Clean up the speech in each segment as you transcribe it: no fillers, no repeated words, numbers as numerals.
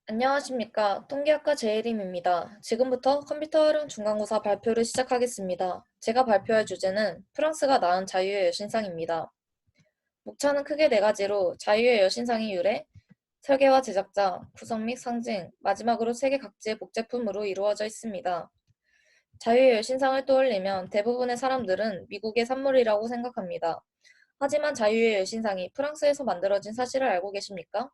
안녕하십니까. 통계학과 제이림입니다. 지금부터 컴퓨터 활용 중간고사 발표를 시작하겠습니다. 제가 발표할 주제는 프랑스가 낳은 자유의 여신상입니다. 목차는 크게 네 가지로 자유의 여신상의 유래, 설계와 제작자, 구성 및 상징, 마지막으로 세계 각지의 복제품으로 이루어져 있습니다. 자유의 여신상을 떠올리면 대부분의 사람들은 미국의 산물이라고 생각합니다. 하지만 자유의 여신상이 프랑스에서 만들어진 사실을 알고 계십니까?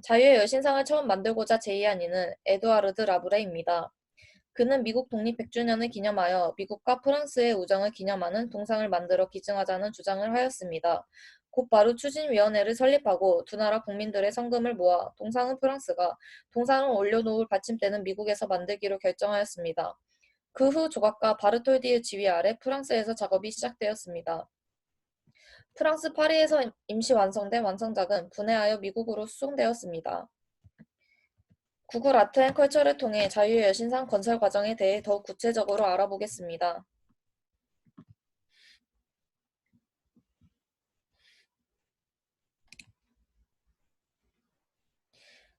자유의 여신상을 처음 만들고자 제의한 이는 에두아르드 라브레입니다. 그는 미국 독립 100주년을 기념하여 미국과 프랑스의 우정을 기념하는 동상을 만들어 기증하자는 주장을 하였습니다. 곧바로 추진위원회를 설립하고 두 나라 국민들의 성금을 모아 동상은 프랑스가, 동상을 올려놓을 받침대는 미국에서 만들기로 결정하였습니다. 그 후 조각가 바르톨디의 지휘 아래 프랑스에서 작업이 시작되었습니다. 프랑스 파리에서 임시 완성된 완성작은 분해하여 미국으로 수송되었습니다. 구글 아트 앤 컬처를 통해 자유의 여신상 건설 과정에 대해 더욱 구체적으로 알아보겠습니다.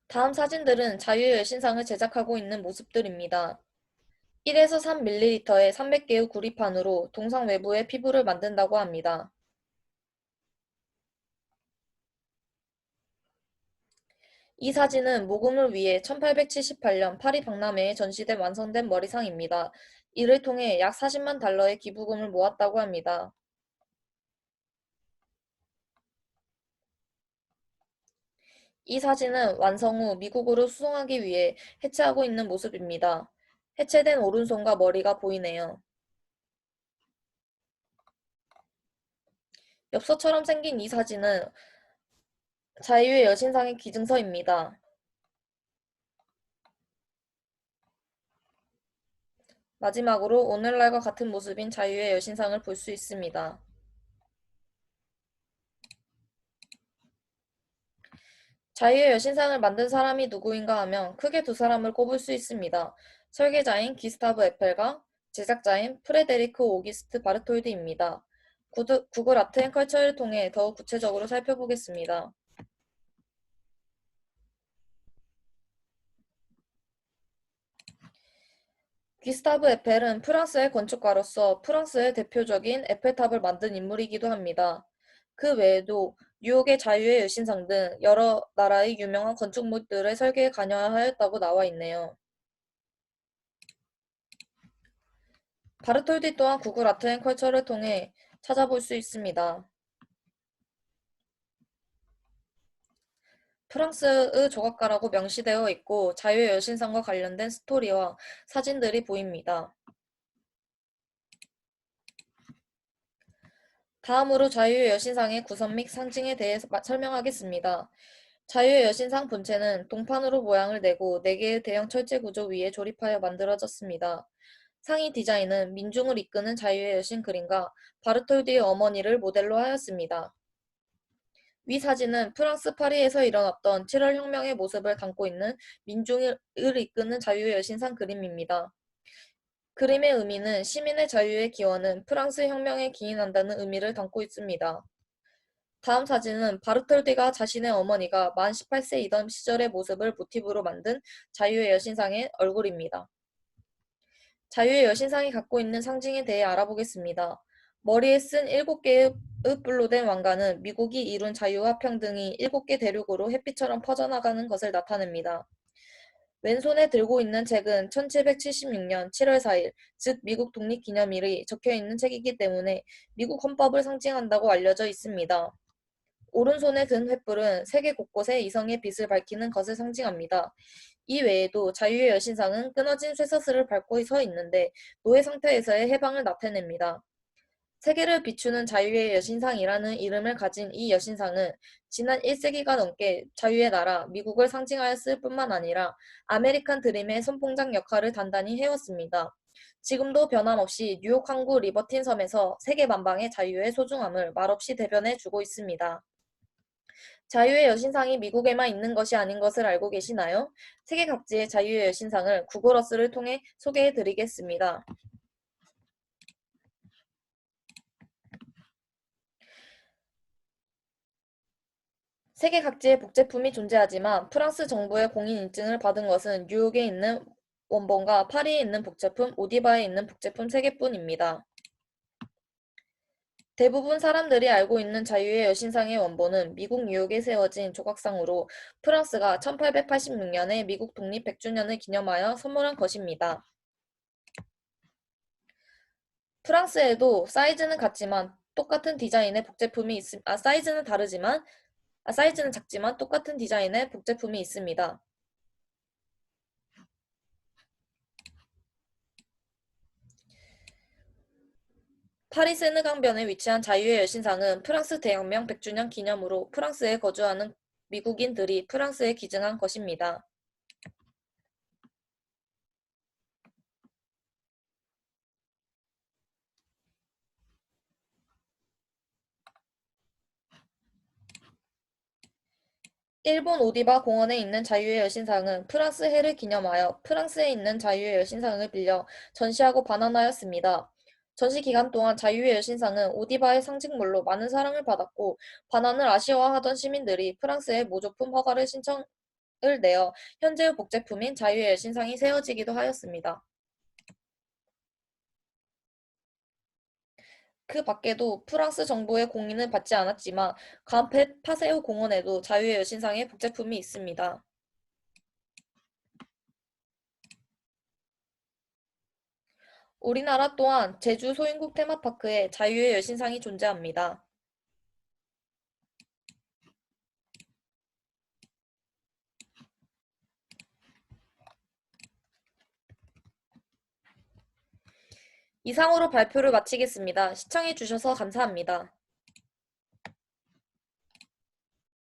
다음 사진들은 자유의 여신상을 제작하고 있는 모습들입니다. 1에서 3ml의 300개의 구리판으로 동상 외부에 피부를 만든다고 합니다. 이 사진은 모금을 위해 1878년 파리 박람회에 전시된 완성된 머리상입니다. 이를 통해 약 40만 달러의 기부금을 모았다고 합니다. 이 사진은 완성 후 미국으로 수송하기 위해 해체하고 있는 모습입니다. 해체된 오른손과 머리가 보이네요. 엽서처럼 생긴 이 사진은 자유의 여신상의 기증서입니다. 마지막으로 오늘날과 같은 모습인 자유의 여신상을 볼 수 있습니다. 자유의 여신상을 만든 사람이 누구인가 하면 크게 두 사람을 꼽을 수 있습니다. 설계자인 기스타브 에펠과 제작자인 프레데리크 오기스트 바르톨디입니다. 구글 아트 앤 컬처를 통해 더욱 구체적으로 살펴보겠습니다. 기스타브 에펠은 프랑스의 건축가로서 프랑스의 대표적인 에펠탑을 만든 인물이기도 합니다. 그 외에도 뉴욕의 자유의 여신상 등 여러 나라의 유명한 건축물들을 설계에 관여하였다고 나와 있네요. 바르톨디 또한 구글 아트 앤 컬처를 통해 찾아볼 수 있습니다. 프랑스의 조각가라고 명시되어 있고 자유의 여신상과 관련된 스토리와 사진들이 보입니다. 다음으로 자유의 여신상의 구성 및 상징에 대해 설명하겠습니다. 자유의 여신상 본체는 동판으로 모양을 내고 4개의 대형 철제 구조 위에 조립하여 만들어졌습니다. 상의 디자인은 민중을 이끄는 자유의 여신 그림과 바르톨디의 어머니를 모델로 하였습니다. 위 사진은 프랑스 파리에서 일어났던 7월 혁명의 모습을 담고 있는 민중을 이끄는 자유의 여신상 그림입니다. 그림의 의미는 시민의 자유의 기원은 프랑스 혁명에 기인한다는 의미를 담고 있습니다. 다음 사진은 바르톨디가 자신의 어머니가 만 18세이던 시절의 모습을 모티브로 만든 자유의 여신상의 얼굴입니다. 자유의 여신상이 갖고 있는 상징에 대해 알아보겠습니다. 머리에 쓴 7개의 뿔로 된 왕관은 미국이 이룬 자유와 평등이 7개 대륙으로 햇빛처럼 퍼져나가는 것을 나타냅니다. 왼손에 들고 있는 책은 1776년 7월 4일, 즉 미국 독립기념일이 적혀있는 책이기 때문에 미국 헌법을 상징한다고 알려져 있습니다. 오른손에 든 횃불은 세계 곳곳에 이성의 빛을 밝히는 것을 상징합니다. 이 외에도 자유의 여신상은 끊어진 쇠사슬을 밟고 서 있는데 노예 상태에서의 해방을 나타냅니다. 세계를 비추는 자유의 여신상이라는 이름을 가진 이 여신상은 지난 1세기가 넘게 자유의 나라 미국을 상징하였을 뿐만 아니라 아메리칸 드림의 선봉장 역할을 단단히 해왔습니다. 지금도 변함없이 뉴욕 항구 리버틴 섬에서 세계 만방의 자유의 소중함을 말없이 대변해 주고 있습니다. 자유의 여신상이 미국에만 있는 것이 아닌 것을 알고 계시나요? 세계 각지의 자유의 여신상을 구글어스를 통해 소개해 드리겠습니다. 세계 각지의 복제품이 존재하지만 프랑스 정부의 공인인증을 받은 것은 뉴욕에 있는 원본과 파리에 있는 복제품, 오디바에 있는 복제품 3개뿐입니다. 대부분 사람들이 알고 있는 자유의 여신상의 원본은 미국 뉴욕에 세워진 조각상으로 프랑스가 1886년에 미국 독립 100주년을 기념하여 선물한 것입니다. 프랑스에도 사이즈는 같지만 똑같은 디자인의 복제품이 사이즈는 작지만 똑같은 디자인의 복제품이 있습니다. 파리 세느 강변에 위치한 자유의 여신상은 프랑스 대혁명 100주년 기념으로 프랑스에 거주하는 미국인들이 프랑스에 기증한 것입니다. 일본 오디바 공원에 있는 자유의 여신상은 프랑스 해를 기념하여 프랑스에 있는 자유의 여신상을 빌려 전시하고 반환하였습니다. 전시 기간 동안 자유의 여신상은 오디바의 상징물로 많은 사랑을 받았고 반환을 아쉬워하던 시민들이 프랑스에 모조품 허가를 신청을 내어 현재의 복제품인 자유의 여신상이 세워지기도 하였습니다. 그 밖에도 프랑스 정부의 공인을 받지 않았지만 간페 파세오 공원에도 자유의 여신상의 복제품이 있습니다. 우리나라 또한 제주 소인국 테마파크에 자유의 여신상이 존재합니다. 이상으로 발표를 마치겠습니다. 시청해 주셔서 감사합니다.